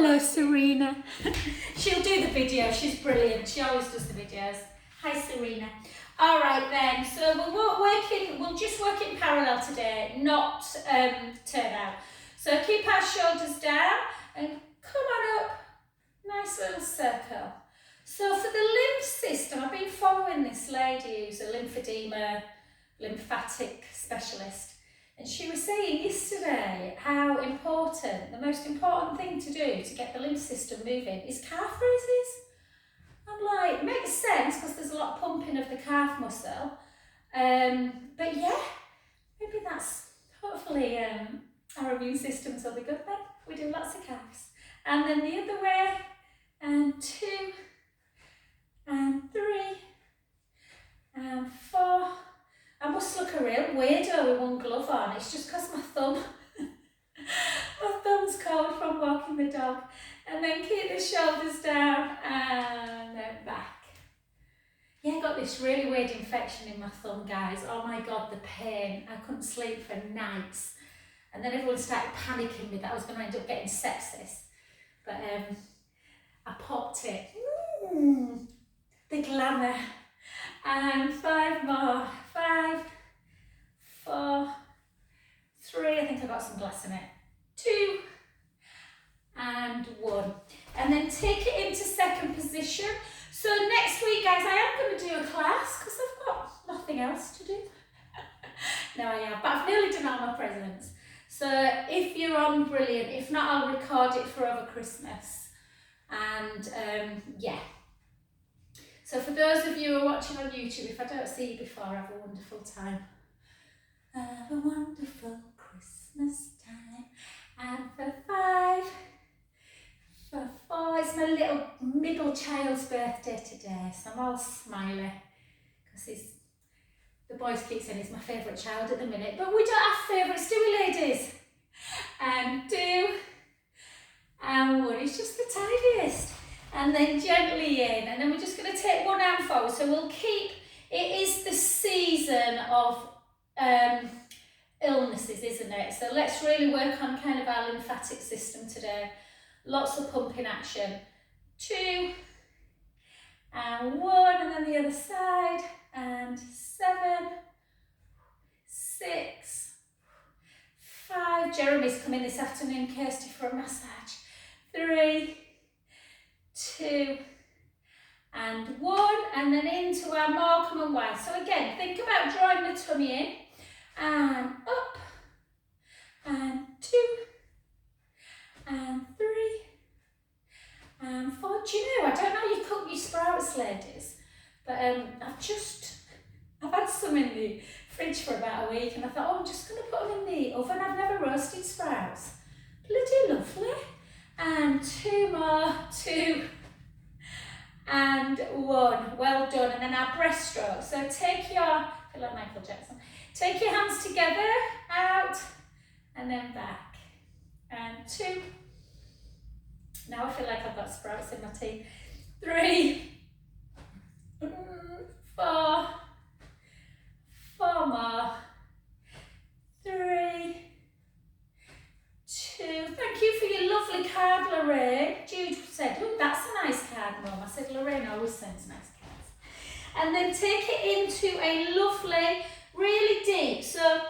Hello, Serena. She'll do the video. She's brilliant. She always does the videos. Hi, Serena. All right then. So we'll just work in parallel today, not turn out. So keep our shoulders down and come on up. Nice little circle. So for the lymph system, I've been following this lady who's a lymphedema, lymphatic specialist. And she was saying yesterday how important, the most important thing to do to get the lymph system moving is calf raises. I'm like, makes sense because there's a lot of pumping of the calf muscle. But yeah, maybe that's, hopefully our immune systems will be good then. We do lots of calves. And then the other way, and 2, and 3, and 4. I must look a real weirdo with one glove on. It's just because my thumb's cold from walking the dog. And then keep the shoulders down and then back. Yeah, I got this really weird infection in my thumb, guys. Oh my God, the pain. I couldn't sleep for nights. And then everyone started panicking me that I was going to end up getting sepsis. But I popped it. The glamour. And 5 more. 5, 4, 3. I think I got some glass in it. 2 and 1. And then take it into second position. So next week, guys, I am going to do a class because I've got nothing else to do. No, I am, but I've nearly done all my presents. So if you're on, brilliant. If not, I'll record it for over Christmas. And yeah. So for those of you who are watching on YouTube, if I don't see you before, have a wonderful time. Have a wonderful Christmas time. And for 5, for 4, it's my little middle child's birthday today, so I'm all smiley because the boys keep saying he's my favourite child at the minute, but we don't have favourites, do we, ladies? And 2, and 1. It's just the tiniest. And then gently in, and then we're just going to take one arm forward. So we'll keep, it is the season of illnesses, isn't it? So let's really work on kind of our lymphatic system today. Lots of pumping action. 2, and 1, and then the other side, and 7, 6, 5. Jeremy's coming this afternoon, Kirsty, for a massage. 3, 2, and 1, and then into our Morecambe and Wise. So again, think about drawing the tummy in, and up, and 2, and 3, and 4. Do you know, I don't know how you cook your sprouts, ladies, but I've had some in the fridge for about a week, and I thought, oh, I'm just going to put them in the oven. I've never roasted sprouts. Bloody lovely. And 2 more, 2, and 1. Well done. And then our breaststroke. So take your, I feel like Michael Jackson. Take your hands together, out, and then back. And 2. Now I feel like I've got sprouts in my teeth. 3, 4, 4 more. 3, 2. Thank you for your lovely card, Lorraine. Jude said, oh, that's a nice card, Mum. I said, Lorraine always sends nice cards. And then take it into a lovely, really deep. So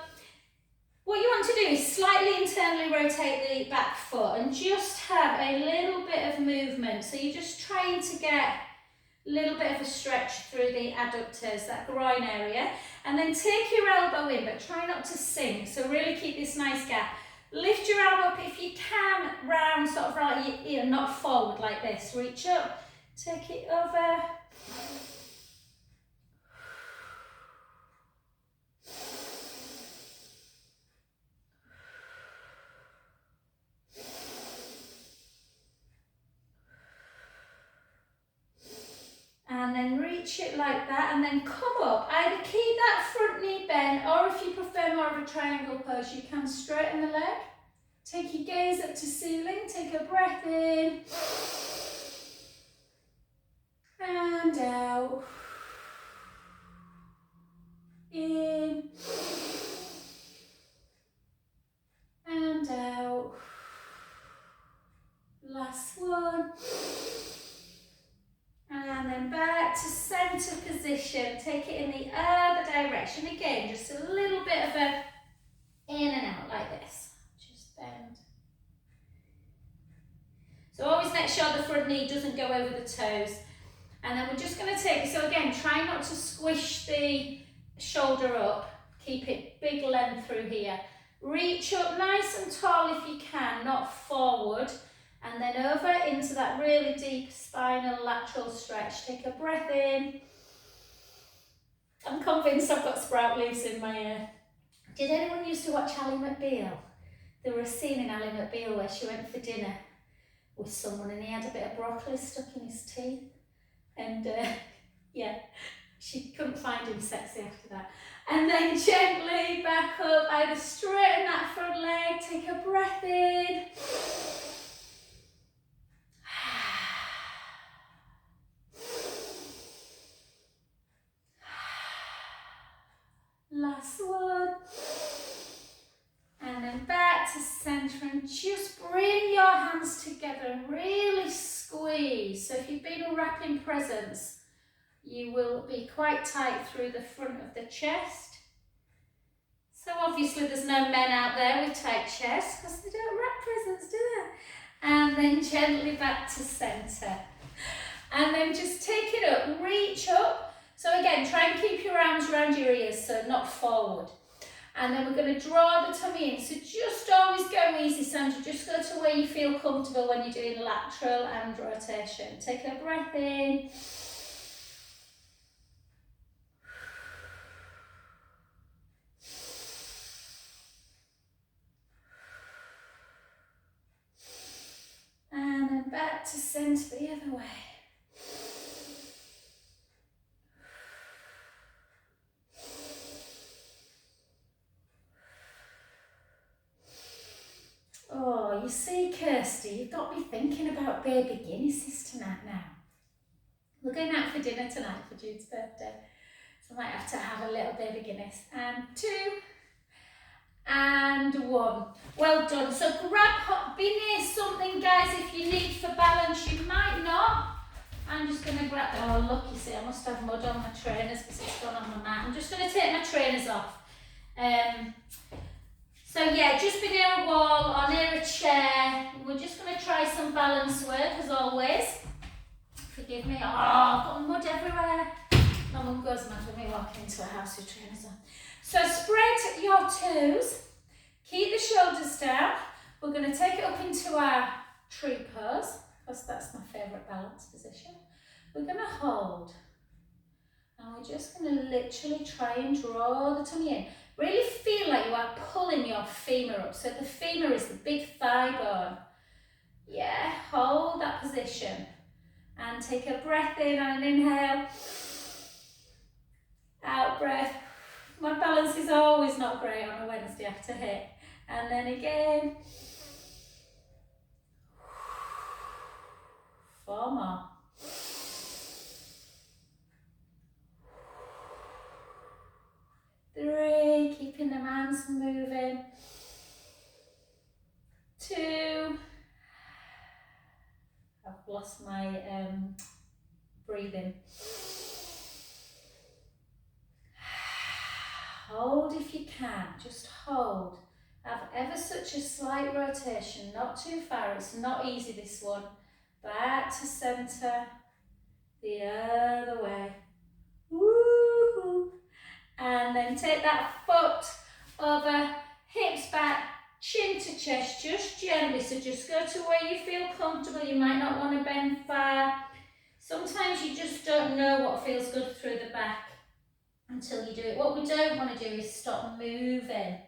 what you want to do is slightly internally rotate the back foot and just have a little bit of movement. So you're just trying to get a little bit of a stretch through the adductors, that groin area. And then take your elbow in, but try not to sink. So really keep this nice gap. Lift your arm up if you can, round, sort of like, you know, not forward like this. Reach up, take it over. And then reach it like that, and then come up. Either keep that front knee bent, or if you prefer more of a triangle pose, you can straighten the leg. Take your gaze up to ceiling, take a breath in, and out. In, and out. Last one. And then back to centre position. Take it in the other direction. Again, just a little bit of a in and out like this. Just bend. So always make sure the front knee doesn't go over the toes. And then we're just going to take, so again, try not to squish the shoulder up. Keep it big length through here. Reach up nice and tall if you can, not forward. And then over into that really deep spinal lateral stretch. Take a breath in. I'm convinced I've got sprout leaves in my ear. Did anyone used to watch Ally McBeal? There was a scene in Ally McBeal where she went for dinner with someone and he had a bit of broccoli stuck in his teeth. And yeah, she couldn't find him sexy after that. And then gently back up, either straighten that front leg, take a breath in. Last one. And then back to centre and just bring your hands together and really squeeze. So if you've been wrapping presents, you will be quite tight through the front of the chest. So obviously there's no men out there with tight chests because they don't wrap presents, do they? And then gently back to centre. And then just take it up, reach up. So again, try and keep your arms around your ears, so not forward. And then we're going to draw the tummy in. So just always go easy, Sandra. Just go to where you feel comfortable when you're doing lateral and rotation. Take a breath in. And then back to centre the other way. Oh, you see, Kirsty, you've got me thinking about baby Guinnesses tonight now. We're going out for dinner tonight for Jude's birthday, so I might have to have a little baby Guinness. And 2, and 1. Well done. So be near something, guys, if you need for balance. You might not. I'm just going to grab, oh look, you see, I must have mud on my trainers because it's gone on my mat. I'm just going to take my trainers off. So yeah, just be near a wall or near a chair. We're just going to try some balance work as always. Forgive me. Oh, I've got mud everywhere. My mum goes mad when we walk into a house with trainers on. So spread your toes. Keep the shoulders down. We're going to take it up into our tree pose because that's my favourite balance position. We're going to hold. And we're just going to literally try and draw the tummy in. Really feel like you are pulling your femur up. So the femur is the big thigh bone. Yeah, hold that position. And take a breath in and an inhale. Out breath. My balance is always not great on a Wednesday after HIIT. And then again. 4 more. 3, keeping the hands moving. 2. I've lost my breathing. Hold if you can, just hold. Have ever such a slight rotation, not too far, it's not easy this one. Back to centre, the other way. Woo! And then take that foot over, hips back, chin to chest, just gently. So just go to where you feel comfortable. You might not want to bend far. Sometimes you just don't know what feels good through the back until you do it. What we don't want to do is stop moving.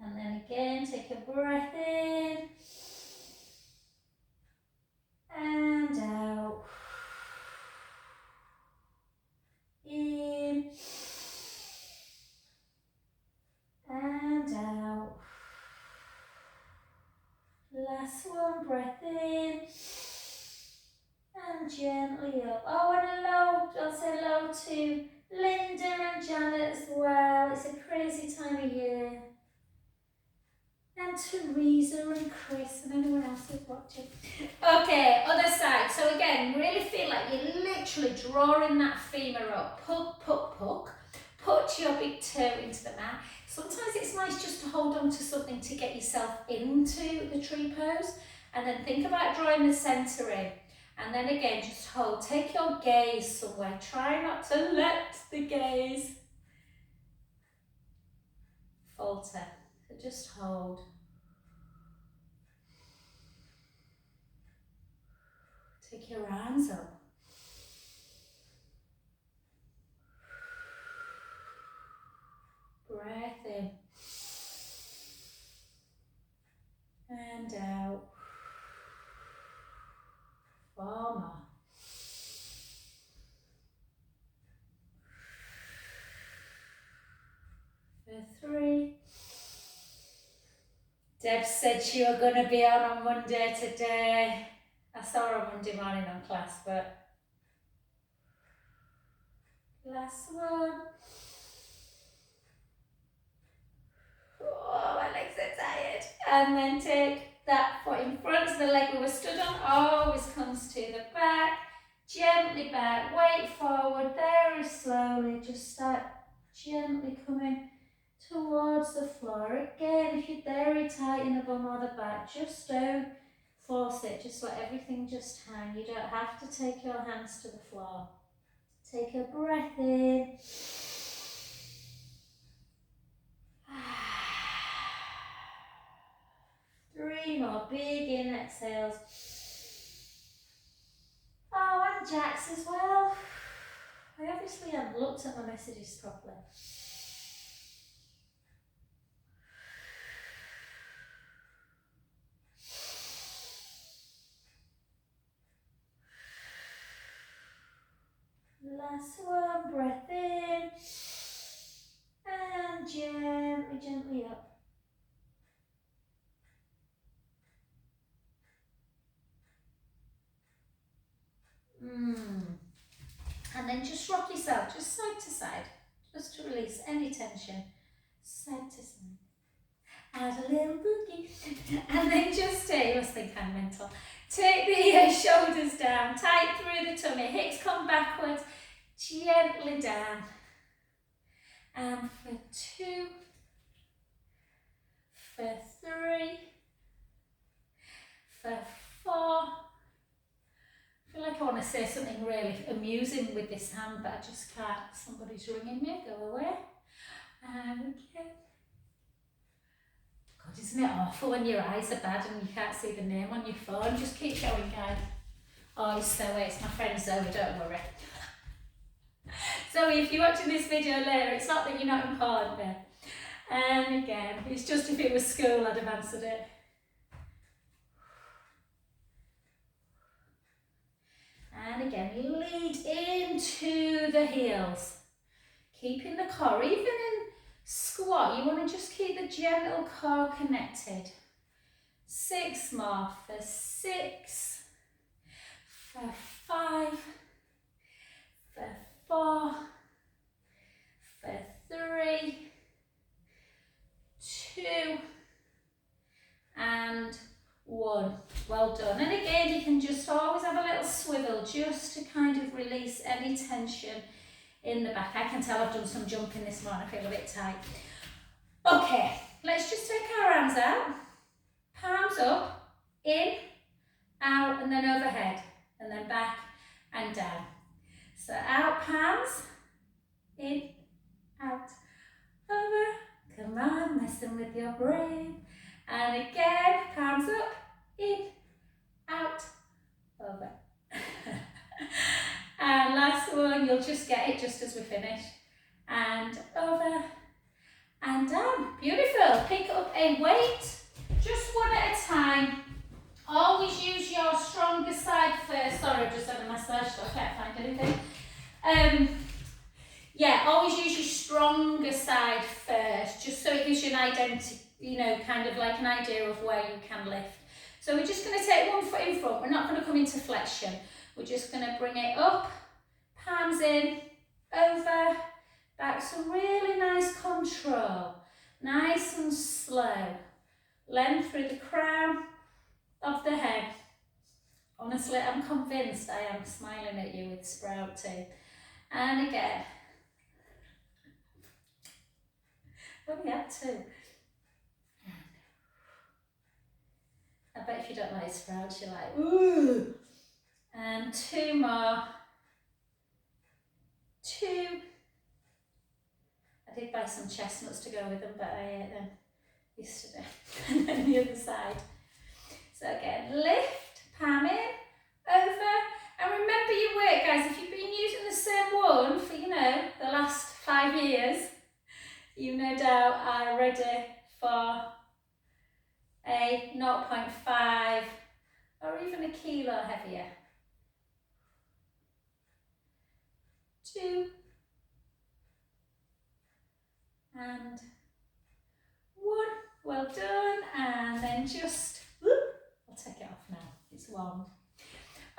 And then again, take a breath in and out. In and out. Last one, breath in and gently up. Oh, and I'll say hello to Linda and Janet as well. It's a crazy time of year. and Teresa and Chris and anyone else who's watching. Okay, other side. So again, really feel like you're literally drawing that femur up. Puck, puck, puck. Put your big toe into the mat. Sometimes it's nice just to hold on to something to get yourself into the tree pose, and then think about drawing the centre in. And then again, just hold. Take your gaze somewhere. Try not to let the gaze falter. So just hold. Take your arms up. Breath in. And out. 4 more. For 3. Deb said she was going to be on Monday today. I saw her on Monday morning on class, but last one. Oh, my legs are tired. And then take that foot in front, so the leg we were stood on always comes to the back. Gently back, weight forward, very slowly. Just start gently coming towards the floor. Again, if you're very tight in the bum or the back, just don't force it. Just let everything just hang. You don't have to take your hands to the floor. Take a breath in. Three more big in exhales. Oh, and Jax as well. I obviously haven't looked at my messages properly. Last one, breath in. And gently, gently up. And then just rock yourself, just side to side, just to release any tension. Side to side. Add a little boogie. And then just you must think I'm mental. Take the shoulders down, tight through the tummy, hips come backwards, gently down. And for 2, for 3, for 4. I feel like I want to say something really amusing with this hand, but I just can't. Somebody's ringing me, go away. And again. God, isn't it awful when your eyes are bad and you can't see the name on your phone? Just keep going, guys. Oh, it's Zoe, it's my friend Zoe, don't worry. Zoe, if you're watching this video later, it's not that you're not important there. And again, it's just if it was school, I'd have answered it. And again, lead into the heels. Keeping the core, even in squat, you want to just keep the gentle core connected. 6 more for 6, for 5, for 4, for 3, 2, and 1. Well done. And again, you can just always have a little swivel just to kind of release any tension in the back. I can tell I've done some jumping this morning, I feel a bit tight. Okay, let's just take our arms out, palms up, in, out, and then overhead, and then back and down. So out, palms, in, out, over. Come on, messing with your brain. And again, palms up, in, out, over. And last one, you'll just get it just as we finish. And over and down. Beautiful. Pick up a weight, just one at a time. Always use your stronger side first. Sorry, I've just had a massage, so I can't find anything. Yeah, always use your stronger side first, just so it gives you an identity, you know, kind of like an idea of where you can lift. So we're just going to take one foot in front. We're not going to come into flexion. We're just going to bring it up, palms in, over, back. So really nice control, nice and slow. length through the crown of the head. Honestly, I'm convinced I am smiling at you with sprout teeth. And again. Only have two. I bet if you don't like sprouts, you're like, ooh. And two more. Two. I did buy some chestnuts to go with them, but I ate them yesterday. And then the other side. So again, lift, palm in, over. And remember your weight, guys. If you've been using the same one for, the last 5 years, you no doubt are ready for a 0.5 or even a kilo heavier. 2 and 1. Well done. And then just, I'll take it off now, it's warm.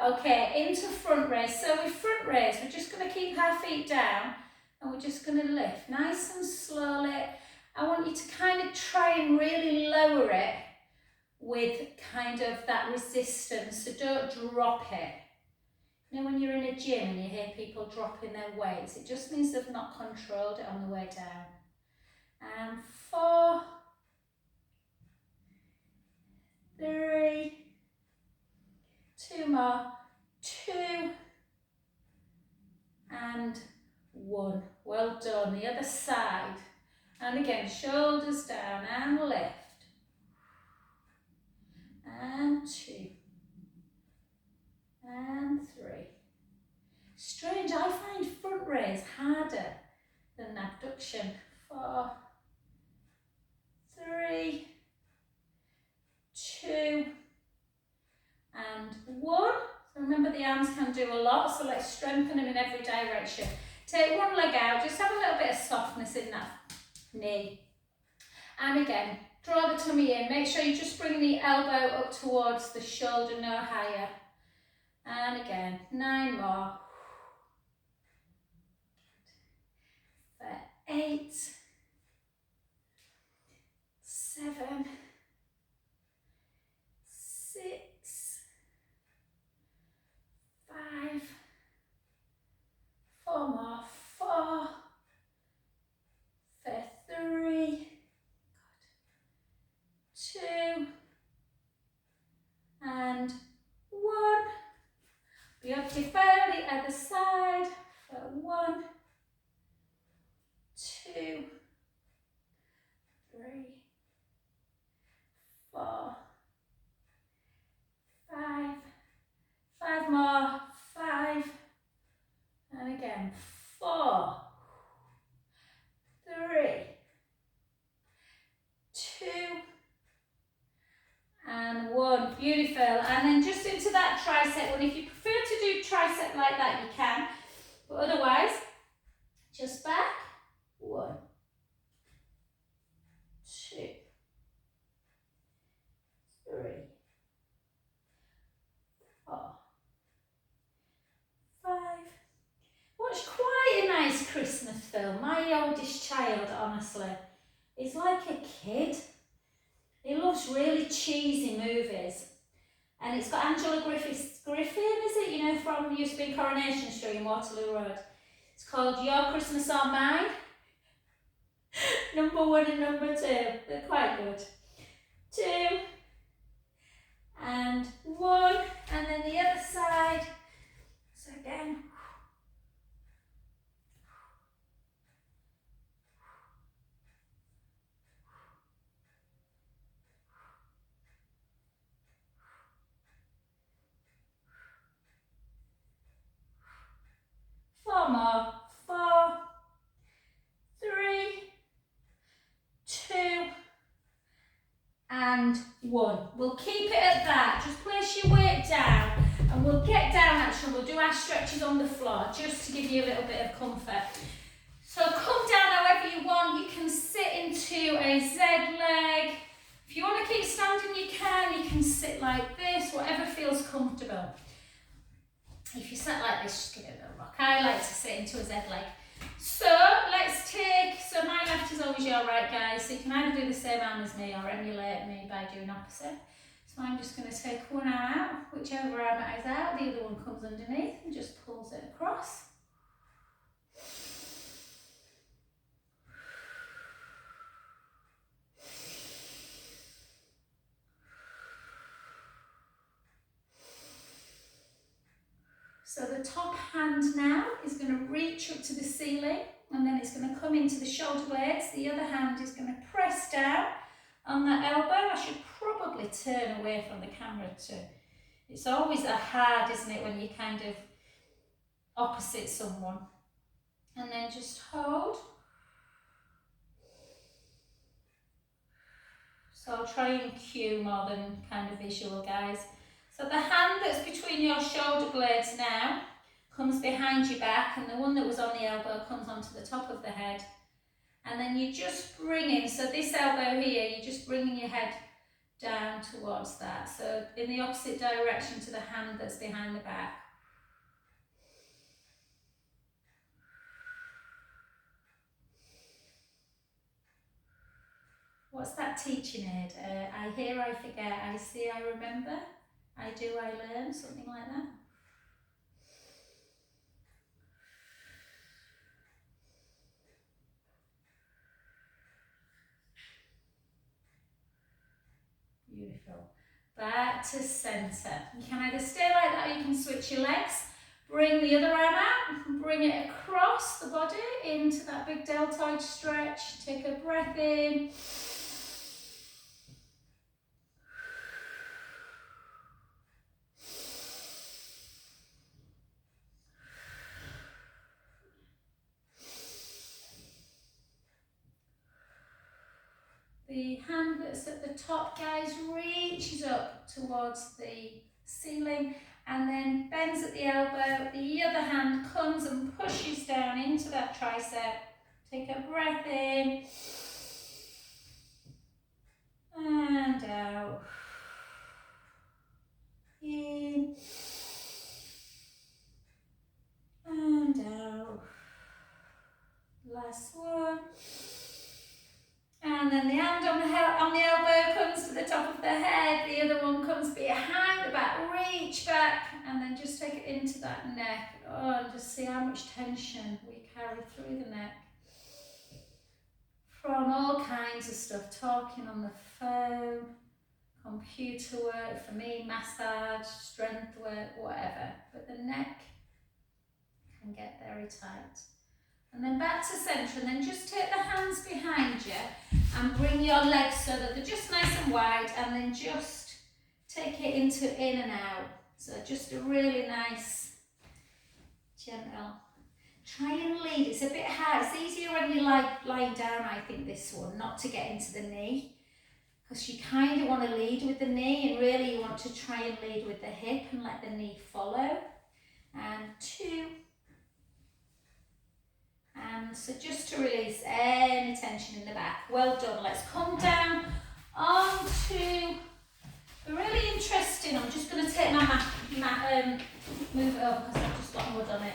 Okay, into front raise. So with front raise, we're just going to keep our feet down and we're just going to lift nice and slowly. I want you to kind of try and really lower it with kind of that resistance, so don't drop it. When you're in a gym and you hear people dropping their weights, it just means they've not controlled it on the way down. And 4, 3, 2 more, 2 and 1. Well done. The other side. And again, shoulders down and lift. And 2 and 3. Strange, I find front raise harder than abduction. 4, 3, 2 and 1. So remember, the arms can do a lot, so let's strengthen them in every direction. Take one leg out, just have a little bit of softness in that knee. And again, draw the tummy in. Make sure you just bring the elbow up towards the shoulder, no higher. And again, 9 more. For 8, 7, 6, 5, 4 more. 4, for 3, 2 and 1. Beautiful. The other side for 1, 2, 3, 4, 5, 5 more, 5, and again 4, 3, 2 and 1. Beautiful. And then just into that tricep one. If you prefer to do tricep like that, you can, but otherwise just back. 1, 2, 3, 4, 5. Watched quite a nice Christmas film. My oldest child, honestly, is like a kid. He loves really cheesy movies. And it's got Angela Griffin, is it? From used to be in Coronation Street in Waterloo Road. It's called Your Christmas or Mine. Number 1 and number 2. They're quite good. 2 and 1. And then the other side. So again. 4 more. 4, 3, 2 and 1. We'll keep it at that. Just place your weight down and we'll get down actually. We'll do our stretches on the floor just to give you a little bit of comfort. So come down however you want. You can sit into a Z leg. If you want to keep standing, you can. You can sit like this, whatever feels comfortable. If you sit like this, just give it a little rock. I like to sit into a Z leg. So let's take, so my left is always your right, guys, so you can either do the same arm as me or emulate me by doing opposite. So I'm just going to take one arm out, whichever arm it is out, the other one comes underneath and just pulls it across. So the top hand now is going to reach up to the ceiling and then it's going to come into the shoulder blades. The other hand is going to press down on that elbow. I should probably turn away from the camera too. It's always hard, isn't it, when you kind of opposite someone. And then just hold. So I'll try and cue more than kind of visual, guys. So the hand that's between your shoulder blades now comes behind your back, and the one that was on the elbow comes onto the top of the head. And then you just bring in, so this elbow here, you're just bringing your head down towards that. So in the opposite direction to the hand that's behind the back. What's that teaching aid? I hear, I forget, I see, I remember, I do, I learn, something like that. Beautiful. Back to centre. You can either stay like that or you can switch your legs. Bring the other arm out, bring it across the body into that big deltoid stretch. Take a breath in. The hand that's at the top, guys, reaches up towards the ceiling and then bends at the elbow. The other hand comes and pushes down into that tricep. Take a breath in and out. In and out. Last one. And then the hand on the elbow comes to the top of the head, the other one comes behind the back, reach back, and then just take it into that neck. Oh, and just see how much tension we carry through the neck. From all kinds of stuff, talking on the phone, computer work, for me, massage, strength work, whatever. But the neck can get very tight. And then back to centre, and then just take the hands behind you and bring your legs so that they're just nice and wide, and then just take it into in and out. So just a really nice, gentle. Try and lead. It's a bit hard. It's easier when you lying down, I think, this one, not to get into the knee. Because you kind of want to lead with the knee, and really you want to try and lead with the hip and let the knee follow. And 2. And so just to release any tension in the back. Well done. Let's come down onto the really interesting. I'm just going to take my mat, move it over because I've just got mud on it.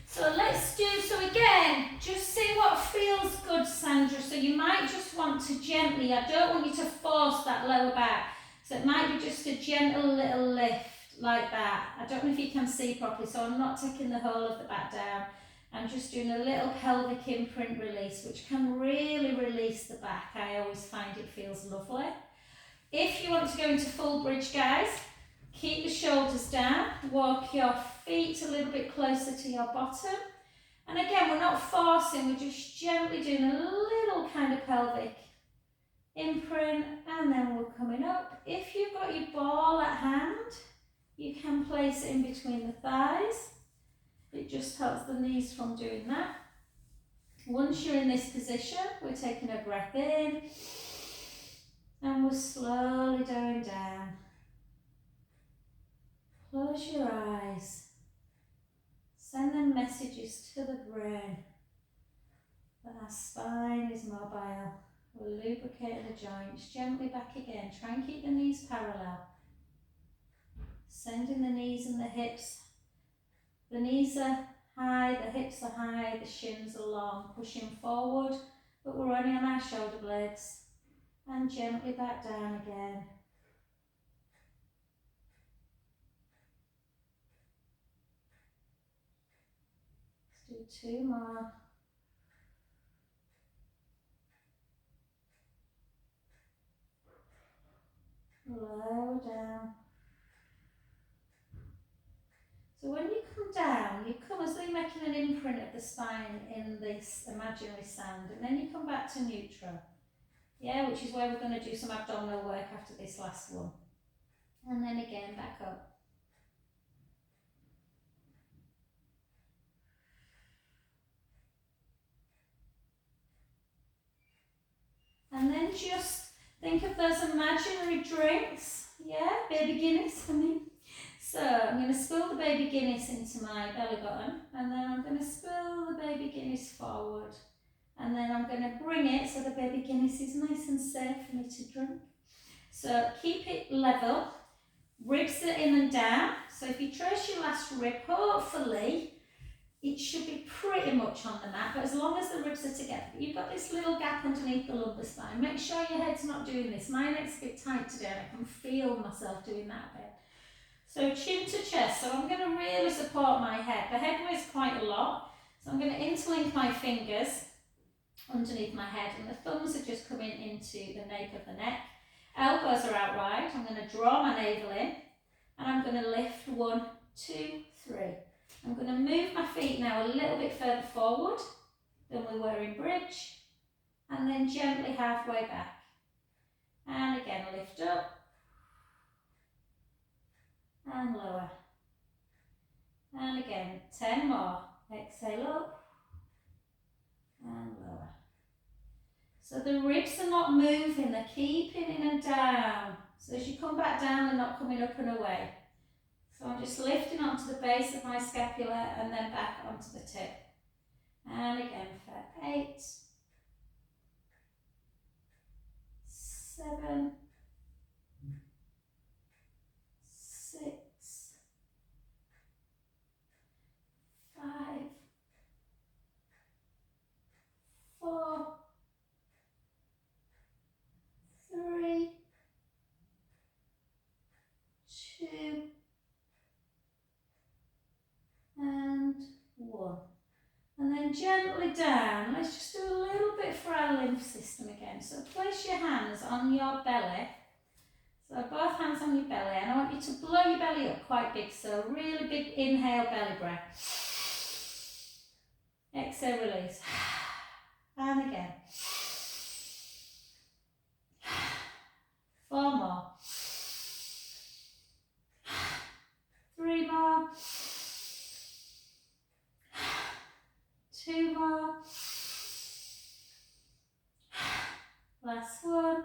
So let's do, so again, just see what feels good, Sandra. So you might just want to gently, I don't want you to force that lower back. So it might be just a gentle little lift like that. I don't know if you can see properly, so I'm not taking the whole of the back down. I'm just doing a little pelvic imprint release, which can really release the back. I always find it feels lovely. If you want to go into full bridge, guys, keep the shoulders down, walk your feet a little bit closer to your bottom. And again, we're not forcing, we're just gently doing a little kind of pelvic imprint, and then we're coming up. If you've got your ball at hand, you can place it in between the thighs. It just helps the knees from doing that. Once you're in this position, we're taking a breath in and we're slowly going down. Close your eyes. Send them messages to the brain that our spine is mobile. We're lubricating the joints. Gently back again. Try and keep the knees parallel. Sending the knees and the hips. The knees are high, the hips are high, the shins are long, pushing forward, but we're only on our shoulder blades. And gently back down again. Let's do 2 more. Lower down. So when you come down, you come as though you're making an imprint of the spine in this imaginary sand, and then you come back to neutral. Yeah, which is where we're going to do some abdominal work after this last one. And then again, back up. And then just think of those imaginary drinks. Yeah, baby Guinness for me. So I'm going to spill the baby Guinness into my belly button, and then I'm going to spill the baby Guinness forward. And then I'm going to bring it so the baby Guinness is nice and safe for me to drink. So keep it level, ribs are in and down. So if you trace your last rib, hopefully it should be pretty much on the mat, but as long as the ribs are together. But you've got this little gap underneath the lumbar spine. Make sure your head's not doing this. My neck's a bit tight today and I can feel myself doing that a bit. So chin to chest. So I'm going to really support my head. The head weighs quite a lot. So I'm going to interlink my fingers underneath my head, and the thumbs are just coming into the nape of the neck. Elbows are out wide. I'm going to draw my navel in, and I'm going to lift 1, 2, 3. I'm going to move my feet now a little bit further forward than we were in bridge, and then gently halfway back. And again, lift up and lower. And again, 10 more. Exhale up and lower. So the ribs are not moving, they're keeping in and down. So as you come back down, they're not coming up and away. So I'm just lifting onto the base of my scapula and then back onto the tip. And again for 8, 7, 6, 5, 4, 3, 2, and 1. And then gently down. Let's just do a little bit for our lymph system again. So place your hands on your belly. So both hands on your belly, and I want you to blow your belly up quite big. So really big inhale, belly breath. Exhale, release. And again. 4 more. 3 more. 2 more. Last one.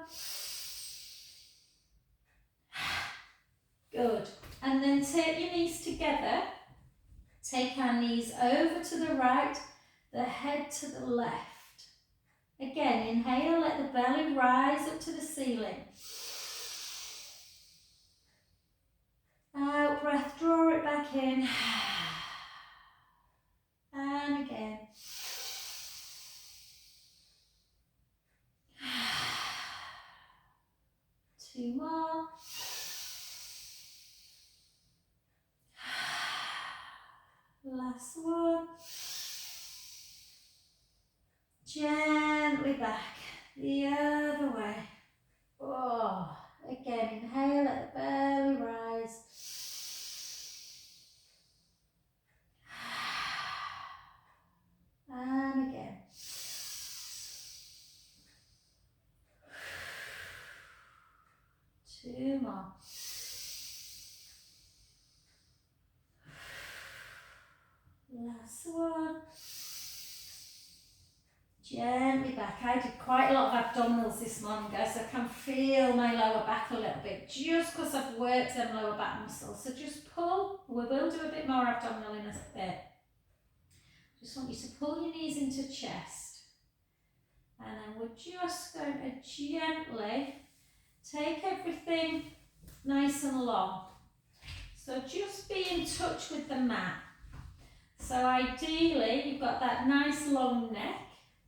Good. And then take your knees together. Take our knees over to the right, the head to the left. Again, inhale, let the belly rise up to the ceiling. Out breath, draw it back in. And again. Two more. Last one. Gently back, the other way. Oh, again, inhale, let the belly rise. And again. Two more. Last one. Gently back. I did quite a lot of abdominals this morning, guys. I can feel my lower back a little bit just because I've worked them lower back muscles. So just pull. We will do a bit more abdominal in a bit. Just want you to pull your knees into chest. And then we're just going to gently take everything nice and long. So just be in touch with the mat. So ideally, you've got that nice long neck,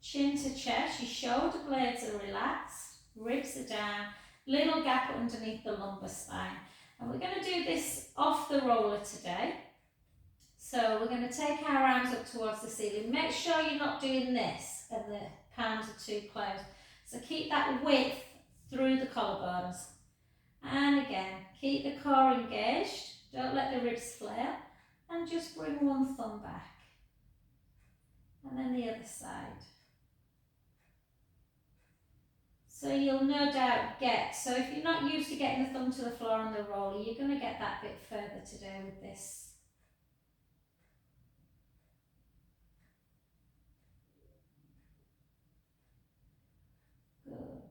chin to chest, your shoulder blades are relaxed, ribs are down, little gap underneath the lumbar spine. And we're going to do this off the roller today. So we're going to take our arms up towards the ceiling. Make sure you're not doing this and the palms are too close. So keep that width through the collarbones. And again, keep the core engaged. Don't let the ribs flare. And just bring one thumb back. And then the other side. So you'll no doubt get, so if you're not used to getting the thumb to the floor on the roller, you're going to get that bit further today with this. Good.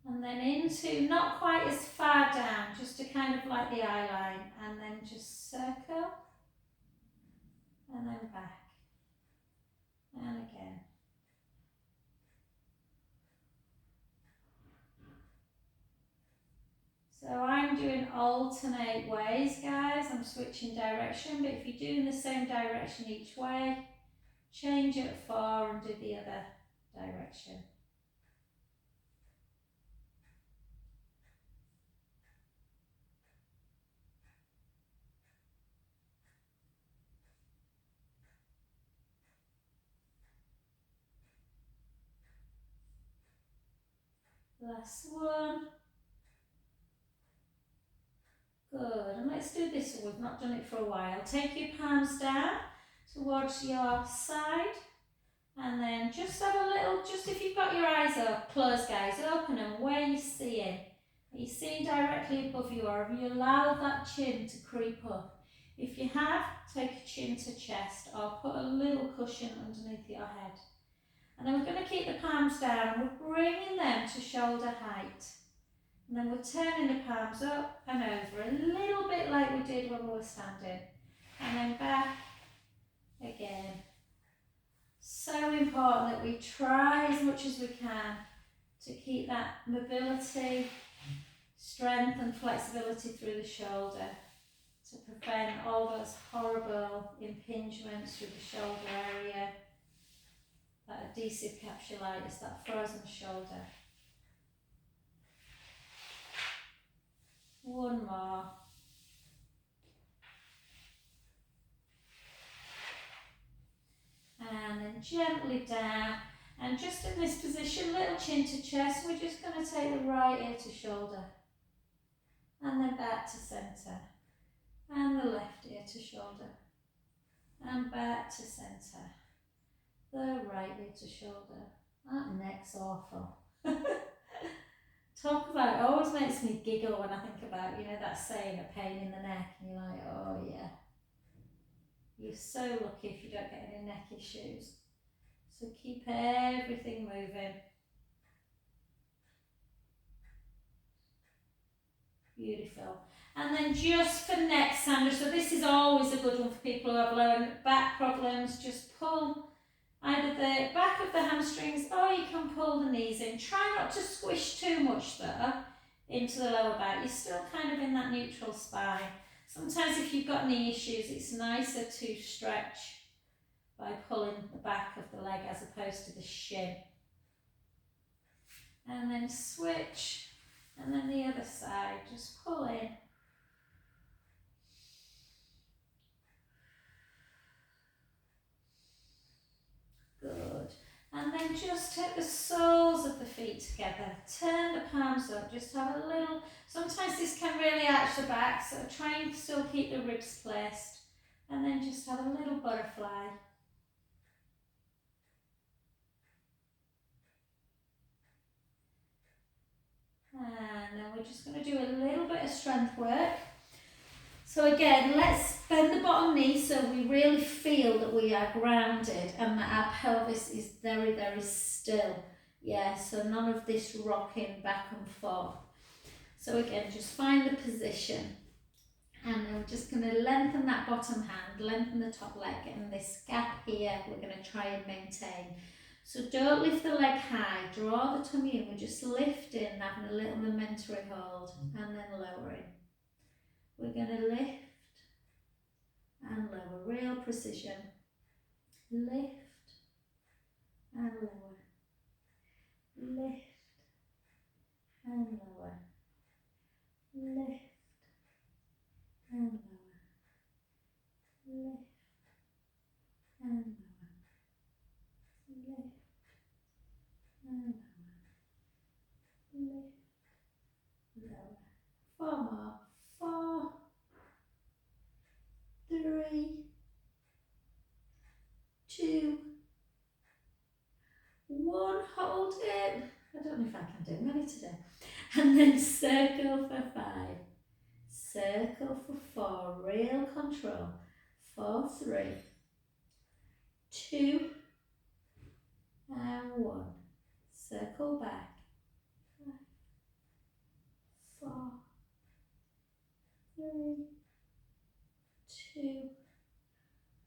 And then into, not quite as far down, just to kind of like the eye line, and then just circle, and then back, and again. So I'm doing alternate ways, guys. I'm switching direction, but if you're doing the same direction each way, change at 4 and do the other direction. Last one. Good, and let's do this one. We've not done it for a while. Take your palms down towards your side, and then just have a little, just if you've got your eyes up, closed guys, open them. Where are you seeing? Are you seeing directly above you, or have you allowed that chin to creep up? If you have, take your chin to chest, or put a little cushion underneath your head. And then we're going to keep the palms down, and we're bringing them to shoulder height. And then we're turning the palms up and over, a little bit like we did when we were standing. And then back again. So important that we try as much as we can to keep that mobility, strength and flexibility through the shoulder to prevent all those horrible impingements through the shoulder area, that adhesive capsulitis, that frozen shoulder. One more. And then gently down. And just in this position, little chin to chest, we're just going to take the right ear to shoulder. And then back to centre. And the left ear to shoulder. And back to centre. The right ear to shoulder. That neck's awful. Talk about, it always makes me giggle when I think about, you know, that saying, a pain in the neck, and you're like, oh yeah. You're so lucky if you don't get any neck issues. So keep everything moving. Beautiful. And then just for next, Sandra, so this is always a good one for people who have lower back problems. Just pull either the back of the hamstrings, or you can pull the knees in. Try not to squish too much though into the lower back. You're still kind of in that neutral spine. Sometimes if you've got knee issues, it's nicer to stretch by pulling the back of the leg as opposed to the shin. And then switch, and then the other side, just pull in. Good. And then just take the soles of the feet together, turn the palms up, just have a little, sometimes this can really arch the back, so try and still keep the ribs placed, and then just have a little butterfly. And then we're just going to do a little bit of strength work. So again, let's bend the bottom knee so we really feel that we are grounded and that our pelvis is very, very still. Yeah, so none of this rocking back and forth. So again, just find the position. And then we're just going to lengthen that bottom hand, lengthen the top leg, and this gap here we're going to try and maintain. So don't lift the leg high, draw the tummy in, we're just lifting, having a little momentary hold, and then lowering. We're going to lift and lower, real precision. lift and lower, lift and lower, lift and lower, lift and lower, lift and lower, lift, lower. 4 more. 4, 3, 2, 1. Hold it. I don't know if I can do many today. And then circle for 5. Circle for 4. Real control. 4, 3, 2, and 1. Circle back. 5, 4, 3, 2,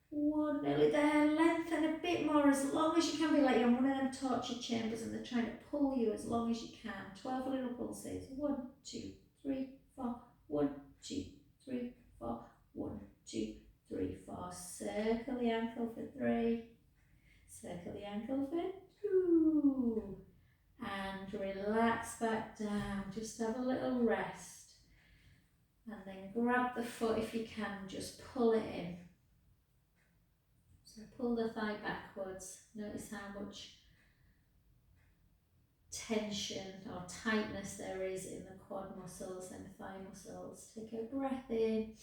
1. Nearly there. Lengthen a bit more, as long as you can. Be like you're in one of them torture chambers and they're trying to pull you as long as you can. 12 little pulses. 1, 2, 3, 4. 1, 2, 3, 4. 1, 2, 3, 4. Circle the ankle for 3. Circle the ankle for 2. And relax back down. Just have a little rest. And then grab the foot if you can. Just pull it in. So pull the thigh backwards. Notice how much tension or tightness there is in the quad muscles and thigh muscles. Take a breath in.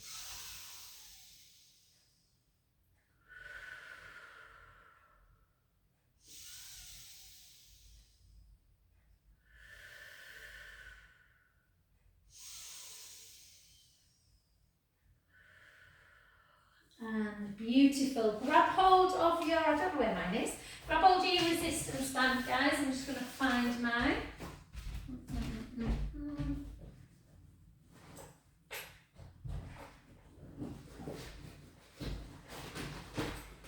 And beautiful. Grab hold of your, I don't know where mine is. Grab hold of your resistance band, guys. I'm just going to find mine.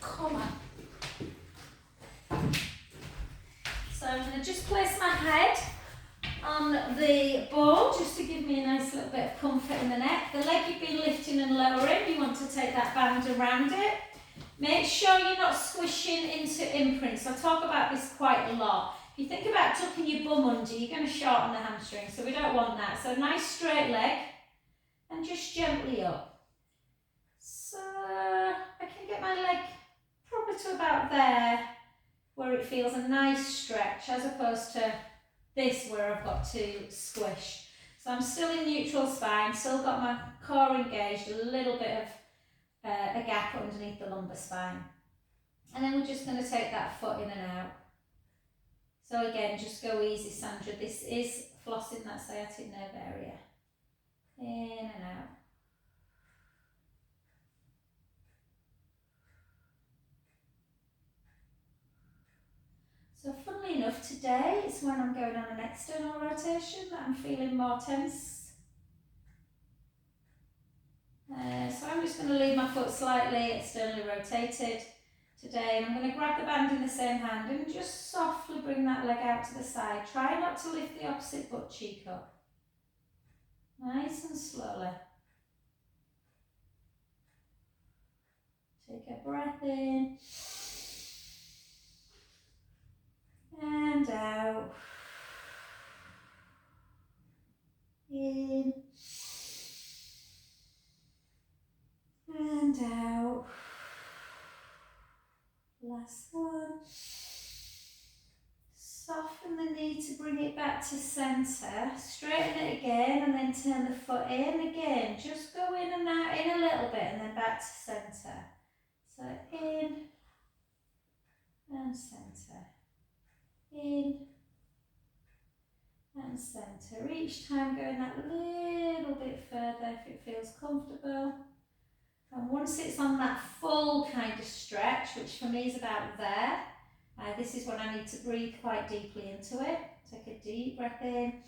Come on. So I'm going to just place my head on the ball just to give me a nice little bit of comfort in the neck. The leg you've been lifting and lowering, you want to take that band around it. Make sure you're not squishing into imprints. I talk about this quite a lot. If you think about tucking your bum under, you're going to shorten the hamstring, so we don't want that. So nice straight leg and just gently up. So I can get my leg probably to about there where it feels a nice stretch as opposed to this where I've got to squish. So I'm still in neutral spine, still got my core engaged, a little bit of a gap underneath the lumbar spine. And then we're just going to take that foot in and out. So again, just go easy, Sandra. This is flossing that sciatic nerve area. In and out. So funnily enough, today is when I'm going on an external rotation that I'm feeling more tense. So I'm just going to leave my foot slightly externally rotated today, and I'm going to grab the band in the same hand and just softly bring that leg out to the side. Try not to lift the opposite butt cheek up. Nice and slowly. Take a breath in and out. In and out. Last one. Soften the knee to bring it back to centre. Straighten it again and then turn the foot in again. Just go in and out, in a little bit and then back to centre. So in and centre. In and centre. Each time going that little bit further if it feels comfortable. And once it's on that full kind of stretch, which for me is about there, this is when I need to breathe quite deeply into it. Take a deep breath in.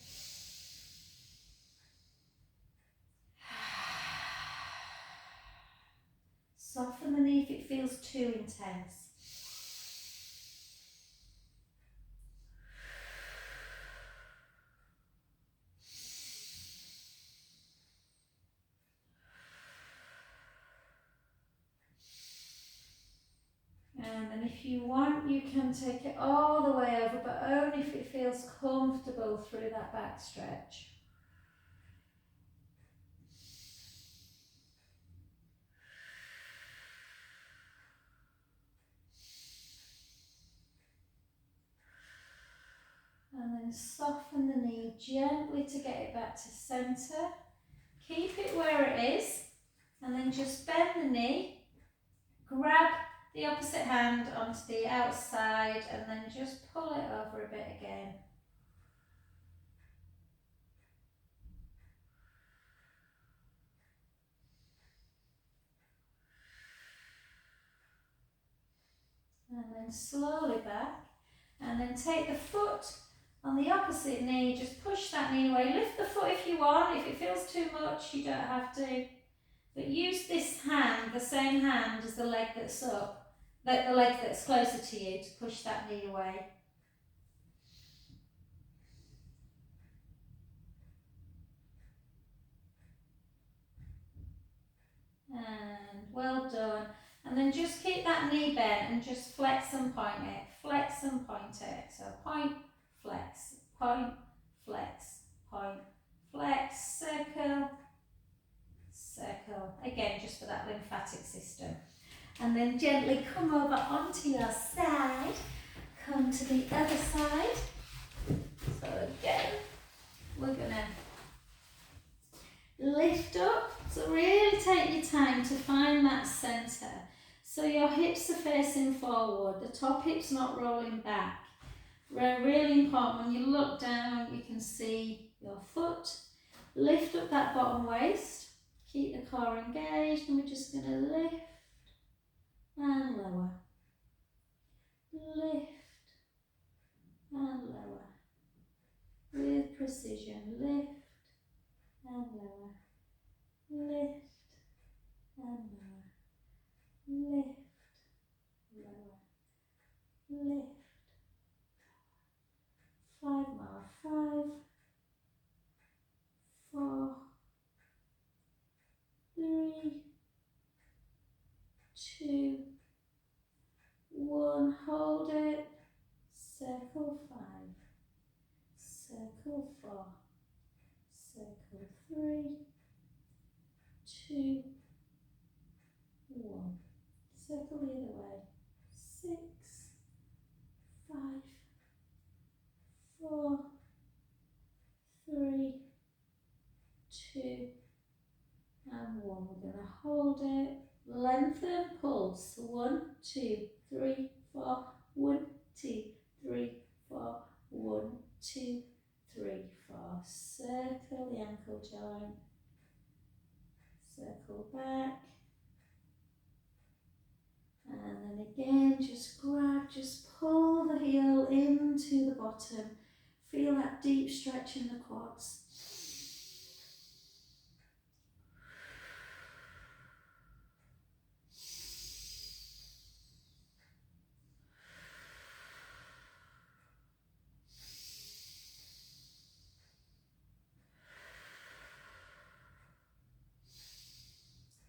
Soften the knee if it feels too intense. And then if you want, you can take it all the way over, but only if it feels comfortable through that back stretch. And then soften the knee gently to get it back to centre. Keep it where it is, and then just bend the knee, grab the opposite hand onto the outside, and then just pull it over a bit again. And then slowly back, and then take the foot on the opposite knee, just push that knee away. Lift the foot if you want. If it feels too much, you don't have to. But use this hand, the same hand as the leg that's up, the leg that's closer to you, to push that knee away. And well done. And then just keep that knee bent and just flex and point it. Flex and point it. So point, flex, point, flex, point, flex, circle, circle. Again, just for that lymphatic system. And then gently come over onto your side. Come to the other side. So again, we're gonna lift up. So really take your time to find that centre. So your hips are facing forward, the top hip's not rolling back. Really important, when you look down, you can see your foot. Lift up that bottom waist. Keep the core engaged, and we're just going to lift and lower. Lift and lower. With precision, lift and lower. Lift and lower. Lift, lower, lift. 5 more. 5, 4, 3, 2, 1. Hold it. Circle 5, circle 4, circle 3, 2, 1. Circle the other way. 6, 5, 4, 3, 2, and 1. We're going to hold it. Lengthen, pulse. 1, 2, 3, 4. 1, 2, 3, 4. 1, 2, 3, 4. Circle the ankle joint. Circle back. And then again, just grab, just pull the heel into the bottom. Feel that deep stretch in the quads.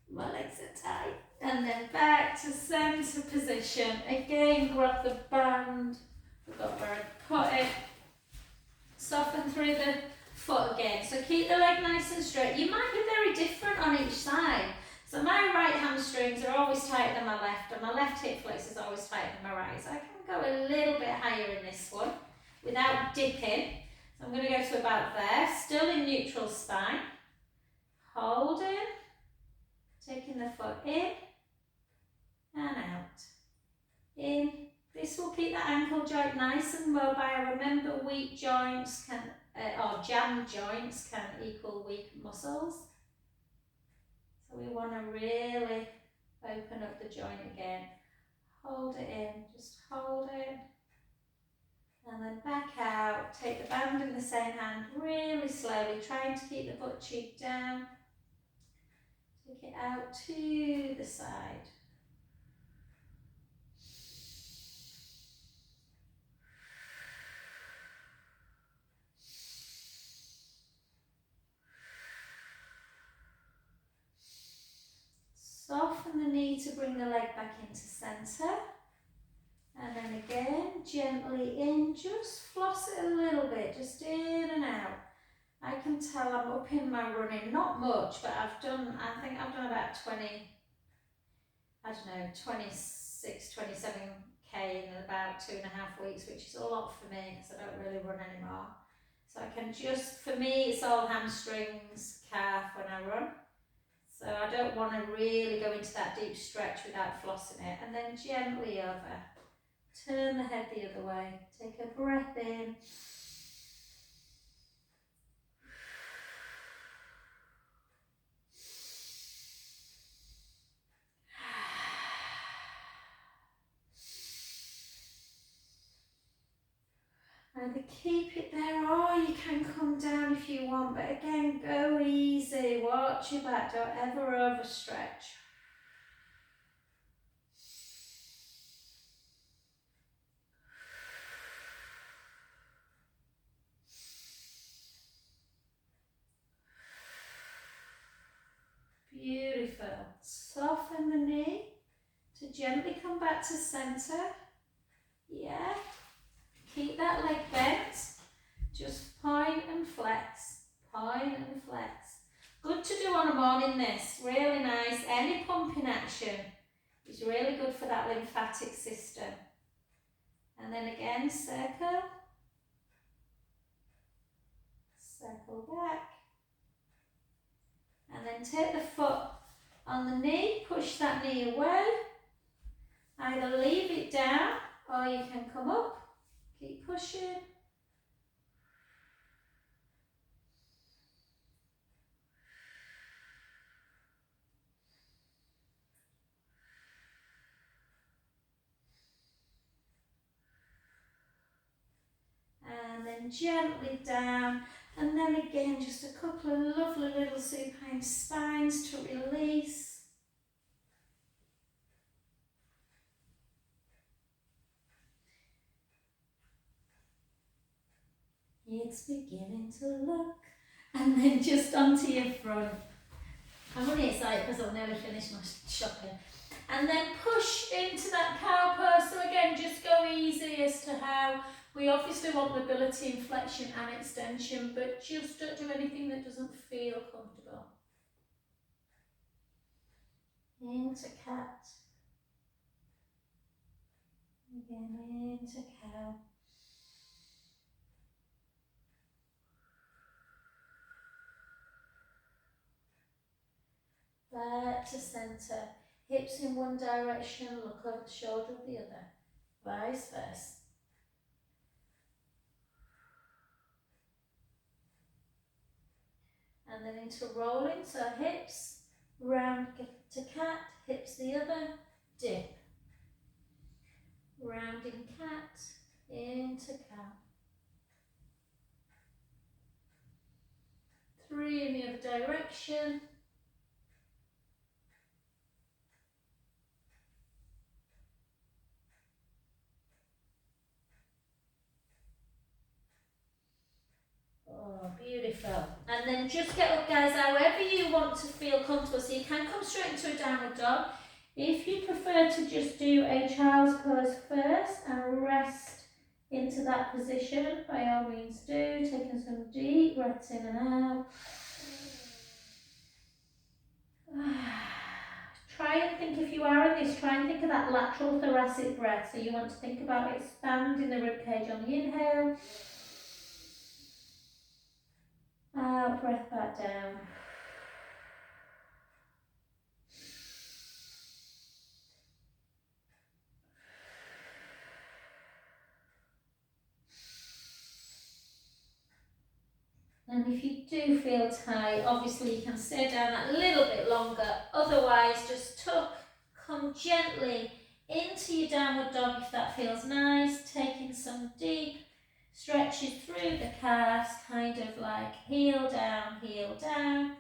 My legs are tight. And then back to centre position. Again, grab the band. Forgot where I put it. Soften through the foot again. So keep the leg nice and straight. You might be very different on each side. So my right hamstrings are always tighter than my left, and my left hip flex is always tighter than my right. So I can go a little bit higher in this one without dipping. So I'm going to go to about there. Still in neutral spine. Holding. Taking the foot in and out. In. This will keep that ankle joint nice and mobile. Remember, weak joints can, or jammed joints can equal weak muscles. So we want to really open up the joint again. Hold it in, just hold it. And then back out. Take the band in the same hand really slowly, trying to keep the butt cheek down. Take it out to the side. Soften the knee to bring the leg back into centre. And then again, gently in, just floss it a little bit, just in and out. I can tell I'm up in my running, not much, but I think I've done about 20, I don't know, 26, 27k in about 2.5 weeks, which is a lot for me because I don't really run anymore. So I can just, for me, it's all hamstrings, calf when I run. So I don't want to really go into that deep stretch without flossing it. And then gently over. Turn the head the other way. Take a breath in. Either keep it there or you can come down if you want, but again, go easy, watch your back, don't ever overstretch. Beautiful. Soften the knee to gently come back to centre. Yeah. Keep that leg bent. Just point and flex. Point and flex. Good to do on a morning this. Really nice. Any pumping action is really good for that lymphatic system. And then again, circle. Circle back. And then take the foot on the knee. Push that knee away. Either leave it down or you can come up. Keep pushing. And then gently down, and then again just a couple of lovely little supine spines to release. It's beginning to look, and then just onto your front. I'm really excited because I've nearly finished my shopping. And then push into that cow pose. So again, just go easy as to how we obviously want mobility and flexion and extension, but just don't do anything that doesn't feel comfortable. Into cat. Again, into cow. Back to centre. Hips in one direction, look over the shoulder of the other. Vice versa. And then into rolling, so hips, round to cat, hips the other, dip. Rounding cat, into cow. 3 in the other direction. Oh, beautiful. And then just get up, guys, however you want to feel comfortable. So you can come straight into a downward dog. If you prefer to just do a child's pose first and rest into that position, by all means do. Taking some deep breaths in and out. Try and think, if you are in this, try and think of that lateral thoracic breath. So you want to think about expanding the ribcage on the inhale. Out, breath back down. And if you do feel tight, obviously you can stay down that little bit longer. Otherwise, just tuck, come gently into your downward dog if that feels nice. Taking some deep stretches through the calves, kind of like heel down, heel down.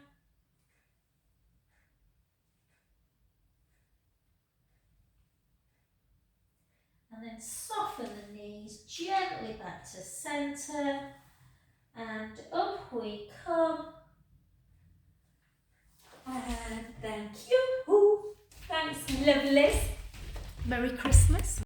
And then soften the knees gently back to centre. And up we come. And thank you. Thanks, lovelies. Merry Christmas.